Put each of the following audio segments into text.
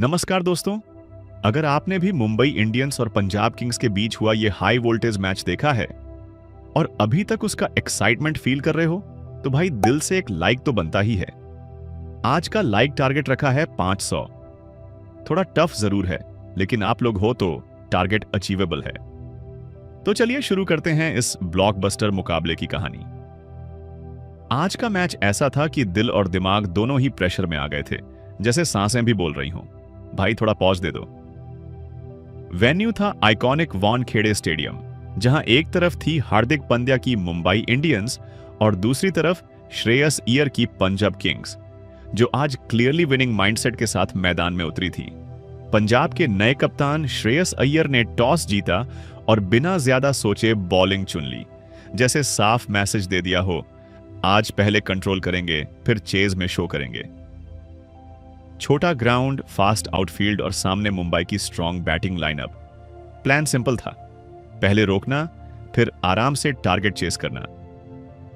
नमस्कार दोस्तों। अगर आपने भी मुंबई इंडियंस और पंजाब किंग्स के बीच हुआ ये हाई वोल्टेज मैच देखा है और अभी तक उसका एक्साइटमेंट फील कर रहे हो तो भाई दिल से एक लाइक तो बनता ही है। आज का लाइक टारगेट रखा है 500। थोड़ा टफ जरूर है लेकिन आप लोग हो तो टारगेट अचीवेबल है। तो चलिए शुरू करते हैं इस ब्लॉकबस्टर मुकाबले की कहानी। आज का मैच ऐसा था कि दिल और दिमाग दोनों ही प्रेशर में आ गए थे, जैसे सांसें भी बोल रही हों। भाई थोड़ा पॉज दे दो। वेन्यू था आइकॉनिक वानखेड़े स्टेडियम, जहां एक तरफ थी हार्दिक पांड्या की मुंबई इंडियंस और दूसरी तरफ श्रेयस अय्यर की पंजाब किंग्स, जो आज क्लियरली विनिंग माइंडसेट के साथ मैदान में उतरी थी। पंजाब के नए कप्तान श्रेयस अय्यर ने टॉस जीता और बिना ज्यादा सोचे बॉलिंग चुन ली, जैसे साफ मैसेज दे दिया हो, आज पहले कंट्रोल करेंगे फिर चेज में शो करेंगे। छोटा ग्राउंड, फास्ट आउटफील्ड और सामने मुंबई की strong batting lineup. Plan simple था, पहले रोकना फिर आराम से टारगेट चेस करना।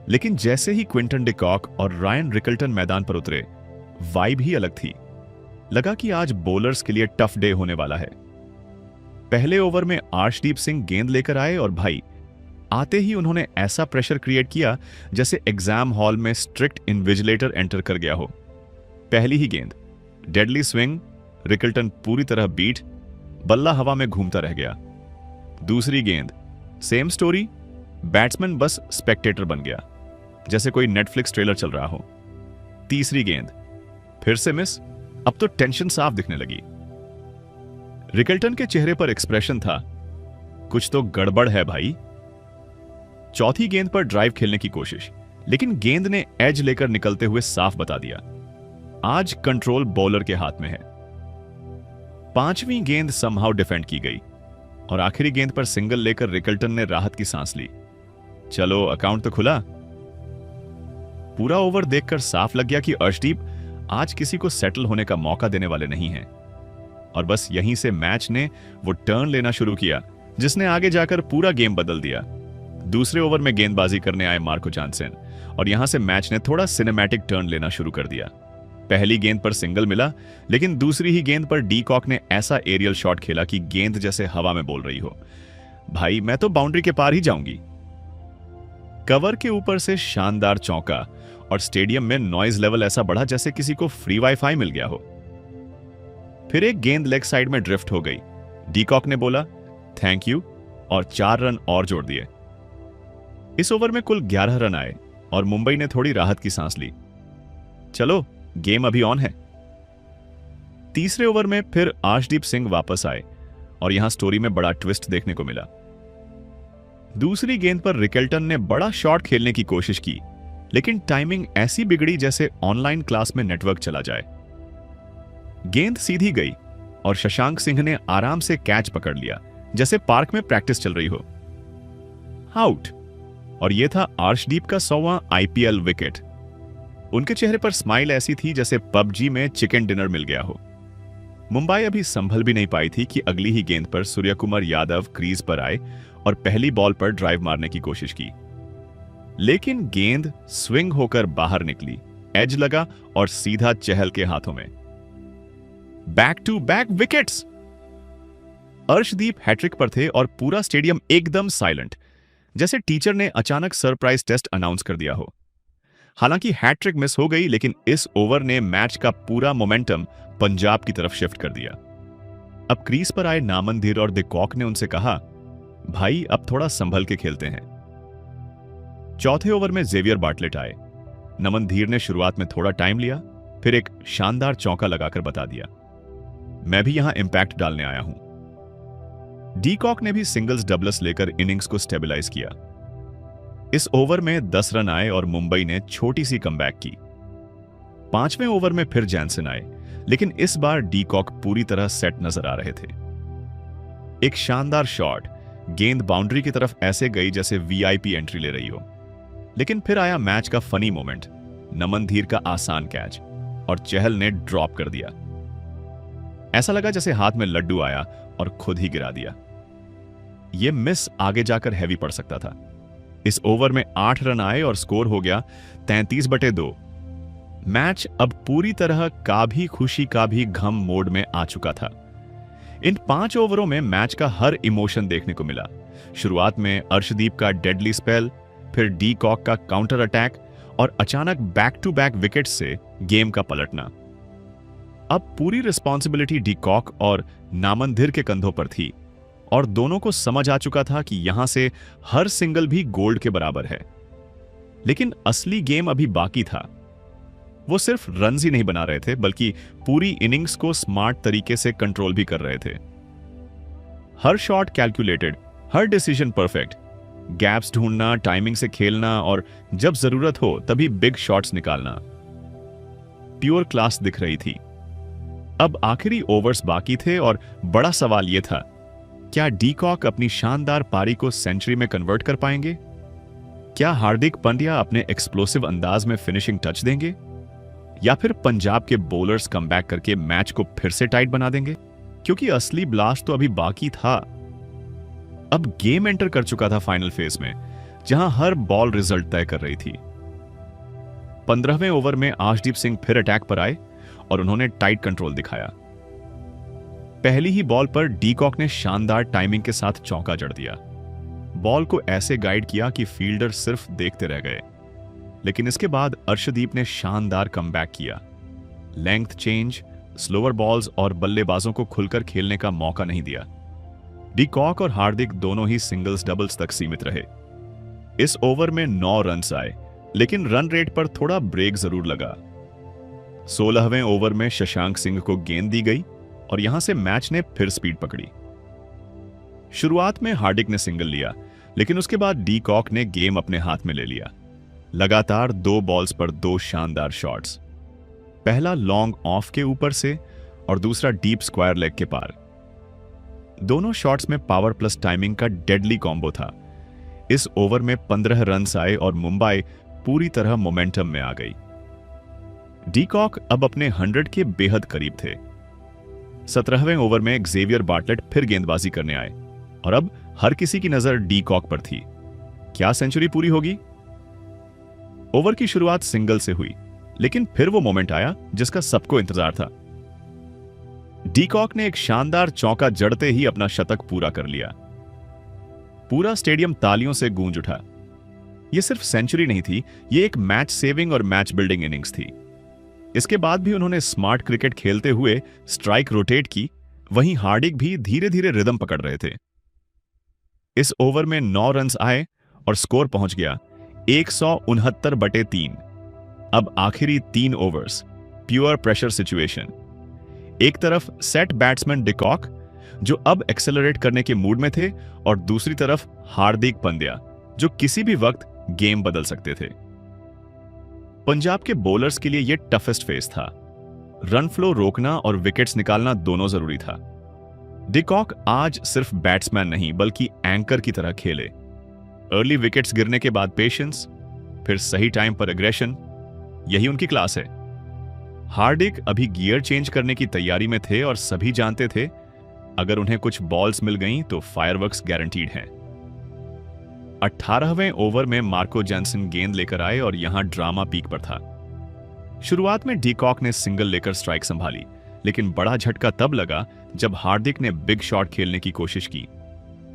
लेकिन जैसे ही क्विंटन डी कॉक और रायन रिकल्टन मैदान पर उतरे, वाइब ही अलग थी। लगा कि आज बॉलर्स के लिए टफ डे होने वाला है। पहले ओवर में अर्शदीप सिंह गेंद लेकर आए और भाई आते ही उन्होंने ऐसा प्रेशर क्रिएट किया जैसे एग्जाम हॉल में स्ट्रिक्ट इन्विजिलेटर एंटर कर गया हो। पहली ही गेंद डेडली स्विंग, रिकल्टन पूरी तरह बीट, बल्ला हवा में घूमता रह गया। दूसरी गेंद सेम स्टोरी, बैट्समैन बस स्पेक्टेटर बन गया, जैसे कोई नेटफ्लिक्स ट्रेलर चल रहा हो। तीसरी गेंद फिर से मिस, अब तो टेंशन साफ दिखने लगी। रिकल्टन के चेहरे पर एक्सप्रेशन था, कुछ तो गड़बड़ है भाई। चौथी गेंद पर ड्राइव खेलने की कोशिश, लेकिन गेंद ने एज लेकर निकलते हुए साफ बता दिया, आज कंट्रोल बॉलर के हाथ में है। पांचवी गेंद समहाउ डिफेंड की गई और आखिरी गेंद पर सिंगल लेकर रिकल्टन ने राहत की सांस ली। चलो अकाउंट तो खुला। पूरा ओवर देखकर साफ लग गया कि अर्शदीप आज किसी को सेटल होने का मौका देने वाले नहीं हैं। और बस यहीं से मैच ने वो टर्न लेना शुरू किया जिसने आगे जाकर पूरा गेम बदल दिया। दूसरे ओवर में गेंदबाजी करने आए मार्को जानसेन और यहां से मैच ने थोड़ा सिनेमैटिक टर्न लेना शुरू कर दिया। पहली गेंद पर सिंगल मिला, लेकिन दूसरी ही गेंद पर डी कॉक ने ऐसा एरियल शॉट खेला कि गेंद जैसे हवा में बोल रही हो, भाई मैं तो बाउंड्री के पार ही जाऊंगी। कवर के ऊपर से शानदार चौका और स्टेडियम में नॉइज लेवल ऐसा बढ़ा जैसे किसी को फ्री वाईफाई मिल गया हो। फिर एक गेंद लेग साइड में ड्रिफ्ट हो गई। डी कॉक ने बोला थैंक यू और 4 रन और जोड़ दिए। इस ओवर में कुल 11 रन आए और मुंबई ने थोड़ी राहत की सांस ली। चलो गेम अभी ऑन है। तीसरे ओवर में फिर अर्शदीप सिंह वापस आए और यहां स्टोरी में बड़ा ट्विस्ट देखने को मिला। दूसरी गेंद पर रिकल्टन ने बड़ा शॉट खेलने की कोशिश की, लेकिन टाइमिंग ऐसी बिगड़ी जैसे ऑनलाइन क्लास में नेटवर्क चला जाए। गेंद सीधी गई और शशांक सिंह ने आराम से कैच पकड़ लिया, जैसे पार्क में प्रैक्टिस चल रही हो। आउट। और यह था अर्शदीप का 100वां आईपीएल विकेट। उनके चेहरे पर स्माइल ऐसी थी जैसे पबजी में चिकन डिनर मिल गया हो। मुंबई अभी संभल भी नहीं पाई थी कि अगली ही गेंद पर सूर्यकुमार यादव क्रीज पर आए और पहली बॉल पर ड्राइव मारने की कोशिश की, लेकिन गेंद स्विंग होकर बाहर निकली, एज लगा और सीधा चहल के हाथों में। Back to back wickets. Arshdeep hat trick पर थे और पूरा स्टेडियम एकदम साइलेंट, जैसे टीचर ने अचानक सरप्राइज टेस्ट अनाउंस कर दिया हो। हालांकि हैट्रिक मिस हो गई, लेकिन इस ओवर ने मैच का पूरा मोमेंटम पंजाब की तरफ शिफ्ट कर दिया। अब क्रीज पर आए नामनधीर और डी कॉक ने उनसे कहा, भाई अब थोड़ा संभल के खेलते हैं। चौथे ओवर में जेवियर बार्टलेट आए। नमनधीर ने शुरुआत में थोड़ा टाइम लिया, फिर एक शानदार चौका लगाकर बता दिया, मैं भी यहां इंपैक्ट डालने आया हूं। डी कॉक ने भी सिंगल्स डबल्स लेकर इनिंग्स को स्टेबलाइज किया। इस ओवर में 10 रन आए और मुंबई ने छोटी सी कमबैक की। पांचवें ओवर में फिर जैनसन आए, लेकिन इस बार डी कॉक पूरी तरह सेट नजर आ रहे थे। एक शानदार शॉट, गेंद बाउंड्री की तरफ ऐसे गई जैसे वीआईपी एंट्री ले रही हो। लेकिन फिर आया मैच का फनी मोमेंट, नमनधीर का आसान कैच और चहल ने ड्रॉप कर दिया। ऐसा लगा जैसे हाथ में लड्डू आया और खुद ही गिरा दिया। यह मिस आगे जाकर हैवी पड़ सकता था। इस ओवर में 8 रन आए और स्कोर हो गया 33/2। मैच अब पूरी तरह का भी खुशी का भी गम मोड में आ चुका था। इन 5 ओवरों में मैच का हर इमोशन देखने को मिला। शुरुआत में अर्शदीप का डेडली स्पेल, फिर डी कॉक का काउंटर अटैक और अचानक बैक टू बैक विकेट से गेम का पलटना। अब पूरी रिस्पॉन्सिबिलिटी डी कॉक और नामंदिर के कंधों पर थी और दोनों को समझ आ चुका था कि यहां से हर सिंगल भी गोल्ड के बराबर है। लेकिन असली गेम अभी बाकी था। वो सिर्फ रन्स ही नहीं बना रहे थे, बल्कि पूरी इनिंग्स को स्मार्ट तरीके से कंट्रोल भी कर रहे थे। हर शॉट कैलकुलेटेड, हर डिसीजन परफेक्ट, गैप्स ढूंढना, टाइमिंग से खेलना और जब जरूरत हो तभी बिग शॉट्स निकालना। प्योर क्लास दिख रही थी। अब आखिरी ओवर्स बाकी थे और बड़ा सवाल यह था, क्या डी कॉक अपनी शानदार पारी को सेंचुरी में कन्वर्ट कर पाएंगे? क्या हार्दिक पांड्या अपने एक्सप्लोसिव अंदाज में फिनिशिंग टच देंगे? या फिर पंजाब के बॉलर्स कमबैक करके मैच को फिर से टाइट बना देंगे? क्योंकि असली ब्लास्ट तो अभी बाकी था। अब गेम एंटर कर चुका था फाइनल फेज में, जहां हर बॉल रिजल्ट तय कर रही थी। 15वें ओवर में आशदीप सिंह फिर अटैक पर आए और उन्होंने टाइट कंट्रोल दिखाया। पहली ही बॉल पर डी कॉक ने शानदार टाइमिंग के साथ चौका जड़ दिया। बॉल को ऐसे गाइड किया कि फील्डर सिर्फ देखते रह गए। लेकिन इसके बाद अर्शदीप ने शानदार कमबैक किया। लेंथ चेंज, स्लोअर बॉल्स और बल्लेबाजों को खुलकर खेलने का मौका नहीं दिया। डी कॉक और हार्दिक दोनों ही सिंगल्स डबल्स तक सीमित रहे। इस ओवर में 9 रन्स आए, लेकिन रन रेट पर थोड़ा ब्रेक जरूर लगा। 16वें ओवर में शशांक सिंह को गेंद दी गई और यहां से मैच ने फिर स्पीड पकड़ी। शुरुआत में हार्दिक ने सिंगल लिया, लेकिन उसके बाद डी कॉक ने गेम अपने हाथ में ले लिया। लगातार 2 बॉल्स पर 2 शानदार शॉट्स, पहला लॉन्ग ऑफ के ऊपर से और दूसरा डीप स्क्वायर लेग के पार। दोनों शॉट्स में पावर प्लस टाइमिंग का डेडली कॉम्बो था। इस ओवर में 15 रन्स आए और मुंबई पूरी तरह मोमेंटम में आ गई। डी कॉक अब अपने 100 के बेहद करीब थे। 17वें ओवर में एक्जेवियर बार्टलेट फिर गेंदबाजी करने आए और अब हर किसी की नजर डी कॉक पर थी। क्या सेंचुरी पूरी होगी? ओवर की शुरुआत सिंगल से हुई, लेकिन फिर वो मोमेंट आया जिसका सबको इंतजार था। डी कॉक ने एक शानदार चौका जड़ते ही अपना शतक पूरा कर लिया। पूरा स्टेडियम तालियों से गूंज उठा। यह सिर्फ सेंचुरी नहीं थी, यह एक मैच सेविंग और मैच बिल्डिंग इनिंग्स थी। इसके बाद भी उन्होंने स्मार्ट क्रिकेट खेलते हुए स्ट्राइक रोटेट की, वहीं हार्दिक भी धीरे धीरे रिदम पकड़ रहे थे। इस ओवर में 9 रन्स आए और स्कोर पहुंच गया 169/3। अब आखिरी 3 ओवर्स, प्योर प्रेशर सिचुएशन। एक तरफ सेट बैट्समैन डी कॉक, जो अब एक्सेलरेट करने के मूड में थे, और दूसरी तरफ हार्दिक पांड्या, जो किसी भी वक्त गेम बदल सकते थे। पंजाब के बॉलर्स के लिए यह टफेस्ट फेज था। रन फ्लो रोकना और विकेट्स निकालना दोनों जरूरी था। डी कॉक आज सिर्फ बैट्समैन नहीं, बल्कि एंकर की तरह खेले। अर्ली विकेट्स गिरने के बाद पेशेंस, फिर सही टाइम पर एग्रेशन, यही उनकी क्लास है। हार्दिक अभी गियर चेंज करने की तैयारी में थे और सभी जानते थे, अगर उन्हें कुछ बॉल्स मिल गईं तो फायरवर्क्स गारंटीड हैं। 18वें ओवर में मार्को जैनसन गेंद लेकर आए और यहां ड्रामा पीक पर था। शुरुआत में डी कॉक ने सिंगल लेकर स्ट्राइक संभाली, लेकिन बड़ा झटका तब लगा जब हार्दिक ने बिग शॉट खेलने की कोशिश की।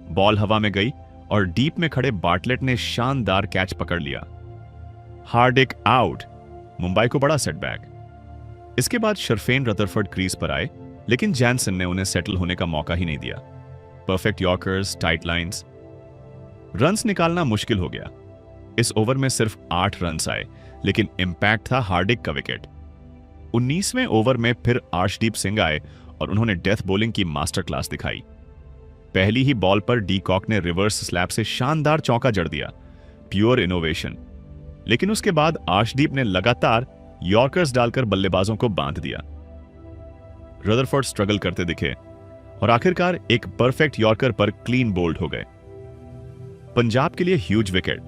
बॉल हवा में गई और डीप में खड़े बार्टलेट ने शानदार कैच पकड़ लिया। हार्दिक आउट, मुंबई को बड़ा सेटबैक। इसके बाद शर्फेन रदरफोर्ड क्रीज पर आए, लेकिन जैनसन ने उन्हें सेटल होने का मौका ही नहीं दिया। Perfect yorkers, tight lines, runs निकालना मुश्किल हो गया। इस ओवर में सिर्फ 8 रन्स आए, लेकिन इंपैक्ट था हार्दिक का विकेट। 19वें ओवर में फिर आशदीप सिंह आए और उन्होंने डेथ बॉलिंग की मास्टर क्लास दिखाई। पहली ही बॉल पर डी कॉक ने रिवर्स स्लैप से शानदार चौका जड़ दिया, प्योर इनोवेशन। लेकिन उसके बाद आशदीप ने लगातार यॉर्कर्स डालकर बल्लेबाजों को बांध दिया। रदरफोर्ड स्ट्रगल करते दिखे और आखिरकार एक परफेक्ट यॉर्कर पर क्लीन बोल्ड हो गए। पंजाब के लिए ह्यूज विकेट।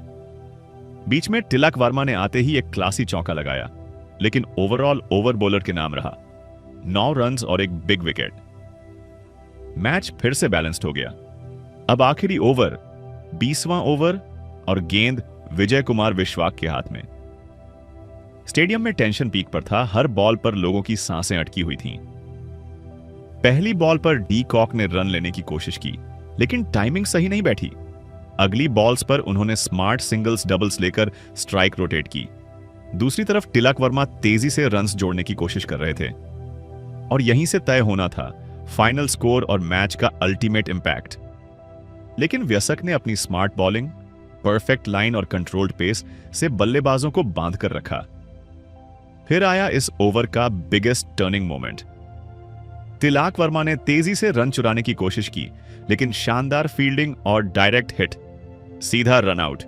बीच में तिलक वर्मा ने आते ही एक क्लासी चौका लगाया, लेकिन ओवरऑल ओवर बॉलर के नाम रहा। 9 रन्स और एक बिग विकेट। मैच फिर से बैलेंस्ड हो गया। अब आखिरी ओवर, 20वां ओवर, और गेंद विजय कुमार विश्वाक के हाथ में। स्टेडियम में टेंशन पीक पर था, हर बॉल पर लोगों की सांसें अटकी हुई थीं। पहली बॉल पर डी कॉक ने रन लेने की कोशिश की, लेकिन टाइमिंग सही नहीं बैठी। अगली बॉल्स पर उन्होंने स्मार्ट सिंगल्स डबल्स लेकर स्ट्राइक रोटेट की। दूसरी तरफ तिलक वर्मा तेजी से रन्स जोड़ने की कोशिश कर रहे थे और यहीं से तय होना था फाइनल स्कोर और मैच का अल्टीमेट इंपैक्ट। लेकिन व्यसक ने अपनी स्मार्ट बॉलिंग, परफेक्ट लाइन और कंट्रोल्ड पेस से बल्लेबाजों को बांध कर रखा। फिर आया इस ओवर का biggest turning moment. Tilak Varma ने तेजी से रन चुराने की कोशिश की, लेकिन शानदार फील्डिंग और डायरेक्ट हिट, सीधा रन आउट।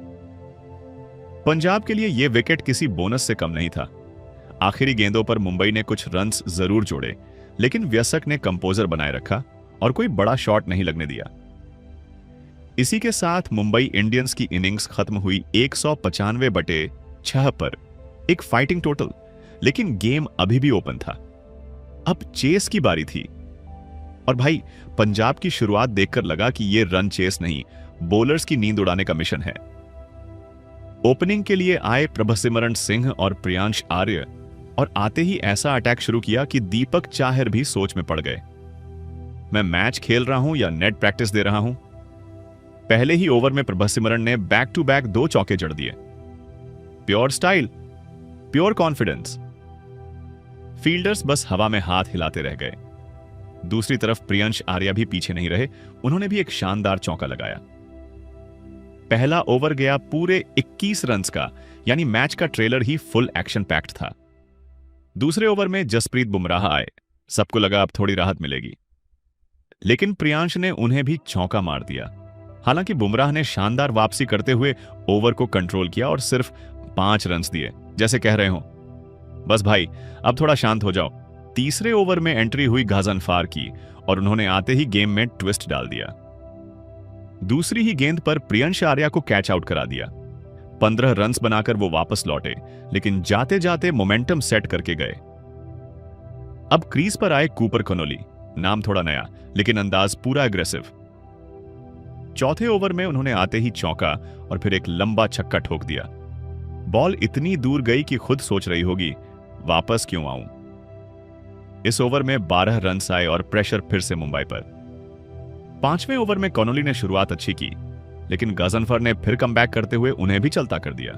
पंजाब के लिए यह विकेट किसी बोनस से कम नहीं था। आखिरी गेंदों पर मुंबई ने कुछ रन्स जरूर जोड़े, लेकिन व्यसक ने कंपोजर बनाए रखा और कोई बड़ा शॉट नहीं लगने दिया। इसी के साथ मुंबई इंडियंस की इनिंग्स खत्म हुई 195/6 पर, एक फाइटिंग टोटल, लेकिन गेम अभी भी ओपन था। अब चेस की बारी थी और भाई पंजाब की शुरुआत देखकर लगा कि यह रन चेस नहीं, बॉलर्स की नींद उड़ाने का मिशन है। ओपनिंग के लिए आए प्रभसिमरन सिंह और प्रियांश आर्य, और आते ही ऐसा अटैक शुरू किया कि दीपक चाहर भी सोच में पड़ गए। मैं मैच खेल रहा हूं या नेट प्रैक्टिस दे रहा हूं? पहले ही ओवर में प्रभसिमरन ने बैक टू बैक 2 चौके जड़ दिए। Pure style, pure confidence. Fielders बस हवा में हाथ हिलाते रह गए। दूसरी तरफ प्रियांश आर्या भी पीछे नहीं रहे, उन्होंने भी एक शानदार चौका लगाया। पहला ओवर गया पूरे 21 रन्स का, यानी मैच का ट्रेलर ही फुल एक्शन पैक्ड था। दूसरे ओवर में जसप्रीत बुमराह आए, सबको लगा अब थोड़ी राहत मिलेगी, लेकिन प्रियांश ने उन्हें भी चौका मार दिया। हालांकि बुमराह ने शानदार वापसी करते हुए ओवर को कंट्रोल किया और सिर्फ 5 रन्स दिए, जैसे कह रहे हो बस भाई अब थोड़ा शांत हो जाओ। तीसरे ओवर में एंट्री हुई गजनफर की और उन्होंने आते ही गेम में ट्विस्ट डाल दिया। दूसरी ही गेंद पर प्रियांश आर्या को कैच आउट करा दिया। 15 रन्स बनाकर वो वापस लौटे, लेकिन जाते जाते मोमेंटम सेट करके गए। अब क्रीज पर आए कूपर कनोली, नाम थोड़ा नया लेकिन अंदाज पूरा अग्रेसिव। चौथे ओवर में उन्होंने आते ही चौका और फिर एक लंबा छक्का ठोक दिया। बॉल इतनी दूर गई कि खुद सोच रही होगी वापस क्यों आऊं। इस ओवर में 12 रन्स आए और प्रेशर फिर से मुंबई पर। 5वें ओवर में कनोली ने शुरुआत अच्छी की, लेकिन गजनफर ने फिर कमबैक करते हुए उन्हें भी चलता कर दिया।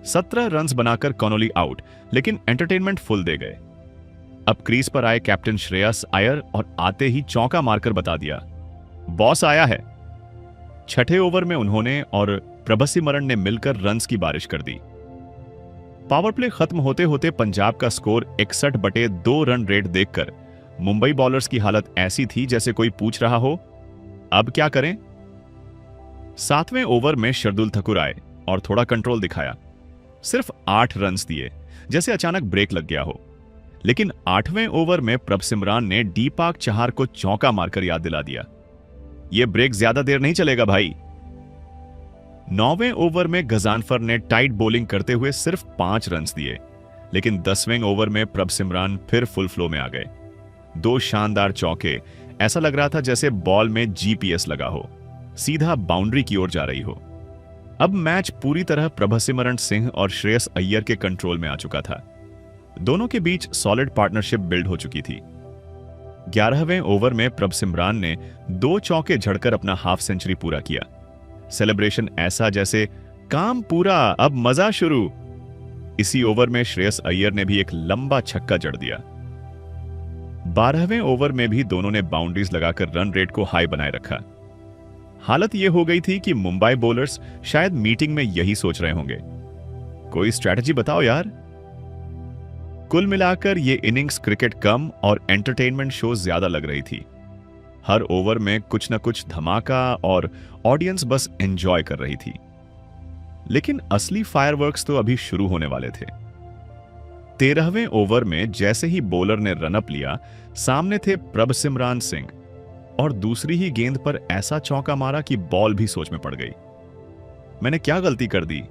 17 रन्स बनाकर कनोली आउट, लेकिन एंटरटेनमेंट फुल दे गए। अब क्रीज पर आए कैप्टन श्रेयस अय्यर और आते ही चौका मारकर बता दिया बॉस आया है। छठे ओवर में उन्होंने और प्रभसिमरन ने मिलकर रन्स की बारिश कर दी। पावर प्ले खत्म होते होते पंजाब का स्कोर 61/2 रन रेट देखकर मुंबई बॉलर्स की हालत ऐसी थी जैसे कोई पूछ रहा हो अब क्या करें। 7वें ओवर में शार्दुल ठाकुर आए और थोड़ा कंट्रोल दिखाया। सिर्फ 8 रन्स दिए, जैसे अचानक ब्रेक लग गया हो। लेकिन 8वें ओवर में प्रभसिमरन ने दीपक चाहर को चौका मारकर याद दिला दिया यह ब्रेक ज्यादा देर नहीं चलेगा भाई। 9वें ओवर में गजनफर ने टाइट बॉलिंग करते हुए सिर्फ 5 रन्स दिए, लेकिन 10वें ओवर में प्रभसिमरन फिर फुल फ्लो में आ गए। 2 शानदार चौके, ऐसा लग रहा था जैसे बॉल में जीपीएस लगा हो, सीधा बाउंड्री की ओर जा रही हो। अब मैच पूरी तरह प्रभसिमरन सिंह और श्रेयस अय्यर के कंट्रोल में आ चुका था। दोनों के बीच सॉलिड पार्टनरशिप बिल्ड हो चुकी थी। 11वें ओवर में प्रभसिमरन ने 2 चौके झड़कर अपना हाफ सेंचुरी पूरा किया। सेलिब्रेशन ऐसा जैसे काम पूरा, अब मजा शुरू। इसी ओवर में श्रेयस अय्यर ने भी एक लंबा छक्का जड़ दिया। 12वें ओवर में भी दोनों ने बाउंड्रीज लगाकर रन रेट को हाई बनाए रखा। हालत यह हो गई थी कि मुंबई बॉलर्स शायद मीटिंग में यही सोच रहे होंगे कोई स्ट्रैटेजी बताओ यार। कुल मिलाकर यह इनिंग्स क्रिकेट कम और एंटरटेनमेंट शो ज्यादा लग रही थी। हर ओवर में कुछ न कुछ धमाका और ऑडियंस बस एंजॉय कर रही थी। लेकिन असली फायरवर्क्स तो अभी शुरू होने वाले थे। 13वें ओवर में जैसे ही बॉलर ने रनअप लिया, सामने थे प्रभसिमरन सिंह और दूसरी ही गेंद पर ऐसा चौका मारा कि बॉल भी सोच में पड़ गई। मैंने क्या गलती कर दी।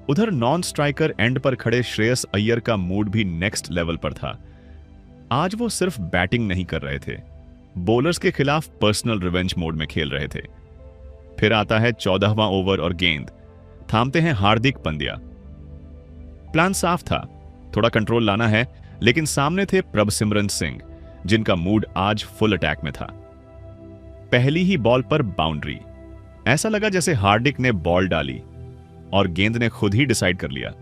उधर नॉन स्ट्राइकर एंड पर खड़े श्रेयस अय्यर का मूड भी नेक्स्ट लेवल पर था। आज वो सिर्फ बैटिंग नहीं कर रहे थे, बॉलर्स के खिलाफ पर्सनल रिवेंज मोड में खेल रहे थे। फिर आता है 14वां ओवर और गेंद थामते हैं हार्दिक पांड्या। प्लान साफ था, थोड़ा कंट्रोल लाना है, लेकिन सामने थे प्रभसिमरन सिंह, जिनका मूड आज फुल अटैक में था। पहली ही बॉल पर बाउंड्री। ऐसा लगा जैसे हार्दिक ने बॉल डाली और गेंद ने खुद ही डिसाइड कर लिया,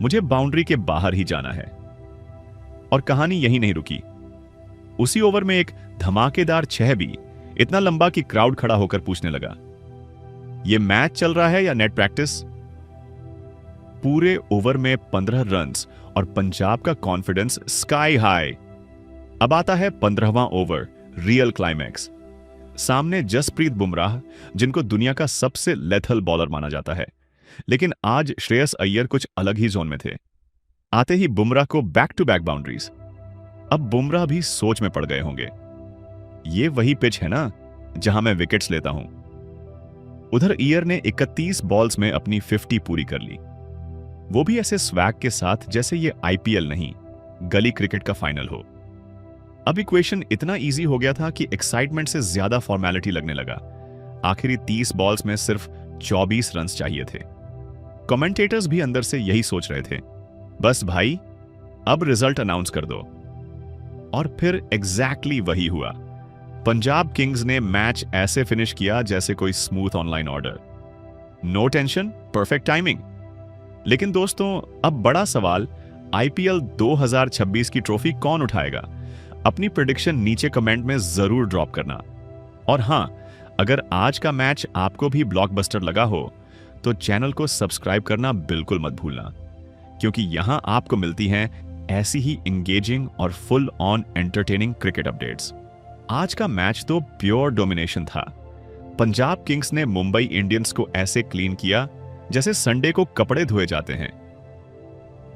मुझे बाउंड्री के बाहर ही जाना है। और कहानी यही नहीं रुकी। उसी ओवर में एक धमाकेदार 6 भी, इतना लंबा कि क्राउड खड़ा होकर पूछने लगा, यह मैच चल रहा है या नेट प्रैक्टिस? पूरे ओवर में 15 रन्स और पंजाब का कॉन्फिडेंस स्काई हाई। अब आता है 15वां ओवर, रियल क्लाइमैक्स। सामने जसप्रीत बुमराह, जिनको दुनिया का सबसे लेथल बॉलर माना जाता है, लेकिन आज श्रेयस अय्यर कुछ अलग ही जोन में थे। आते ही बुमराह को बैक टू बैक बाउंड्रीज। अब बुमराह भी सोच में पड़ गए होंगे, ये वही पिच है ना जहां मैं विकेट्स लेता हूं। उधर अय्यर ने 31 बॉल्स में अपनी 50 पूरी कर ली, वो भी ऐसे स्वैग के साथ जैसे ये आईपीएल नहीं, गली क्रिकेट का फाइनल हो। अब इक्वेशन इतना इजी हो गया था कि एक्साइटमेंट से ज्यादा फॉर्मेलिटी लगने लगा। आखिरी 30 बॉल्स में सिर्फ 24 रन्स चाहिए थे। कमेंटेटर्स भी अंदर से यही सोच रहे थे, बस भाई अब रिजल्ट अनाउंस कर दो। और फिर एग्जैक्टली वही हुआ। पंजाब किंग्स ने मैच ऐसे फिनिश किया जैसे कोई smooth online order. No tension, perfect timing. लेकिन दोस्तों, अब बड़ा सवाल, आईपीएल 2026 की ट्रॉफी कौन उठाएगा? अपनी प्रेडिक्शन नीचे कमेंट में जरूर ड्रॉप करना। और हां, अगर आज का मैच आपको भी ब्लॉकबस्टर लगा हो तो चैनल को सब्सक्राइब करना बिल्कुल मत भूलना, क्योंकि यहां आपको मिलती हैं ऐसी ही इंगेजिंग और full on entertaining cricket updates. आज का मैच तो प्योर डोमिनेशन था। पंजाब किंग्स ने मुंबई इंडियंस को ऐसे क्लीन किया जैसे संडे को कपड़े धोए जाते हैं।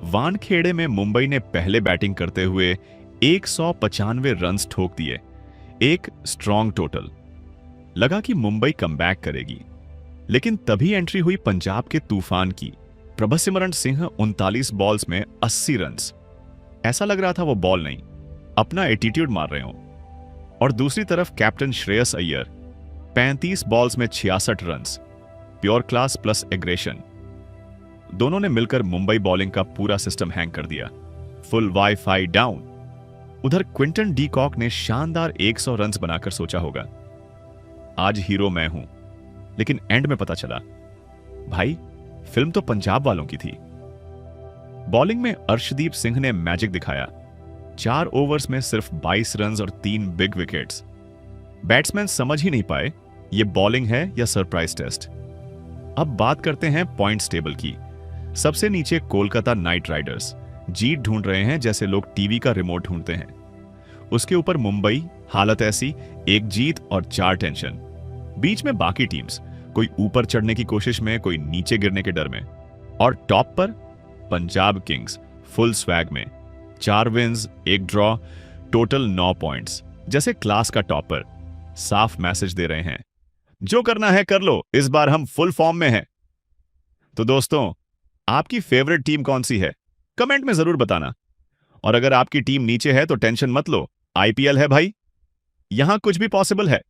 वानखेड़े में मुंबई ने पहले बैटिंग करते हुए 195 रन्स ठोक दिए, एक स्ट्रॉन्ग टोटल। लगा कि मुंबई कमबैक करेगी, लेकिन तभी एंट्री हुई पंजाब के तूफान की। प्रभसिमरन सिंह 39 बॉल्स में 80 रन्स। ऐसा लग रहा था वो बॉल नहीं, अपना एटीट्यूड मार रहे हो। और दूसरी तरफ कैप्टन श्रेयस अय्यर 35 बॉल्स में 66 runs, pure class plus aggression. दोनों ने मिलकर मुंबई बॉलिंग का पूरा सिस्टम हैंग कर दिया, फुल वाईफाई डाउन। उधर क्विंटन डी कॉक ने शानदार 100 रन्स बनाकर सोचा होगा, आज हीरो मैं हूं। लेकिन एंड में पता चला, भाई फिल्म तो पंजाब वालों की थी। बॉलिंग में अर्शदीप सिंह ने मैजिक दिखाया। 4 ओवर्स में सिर्फ 22 रन्स और 3 बिग विकेट्स। बैट्समैन समझ ही नहीं पाए ये बॉलिंग है या सरप्राइज टेस्ट। अब बात करते हैं पॉइंट्स टेबल की। सबसे नीचे कोलकाता नाइट राइडर्स जीत ढूंढ रहे हैं जैसे लोग टीवी का रिमोट ढूंढते हैं। उसके ऊपर मुंबई, हालत ऐसी, 1 जीत और 4 टेंशन। बीच में बाकी टीम्स, कोई ऊपर चढ़ने की कोशिश में, कोई नीचे गिरने के डर में। और टॉप पर पंजाब किंग्स फुल स्वैग में, 4 विन्स, 1 ड्रॉ, टोटल 9 पॉइंट्स। जैसे क्लास का टॉपर साफ मैसेज दे रहे हैं, जो करना है कर लो, इस बार हम फुल फॉर्म में हैं। तो दोस्तों, आपकी फेवरेट टीम कौन सी है? कमेंट में जरूर बताना। और अगर आपकी टीम नीचे है तो टेंशन मत लो, आईपीएल है भाई, यहां कुछ भी पॉसिबल है।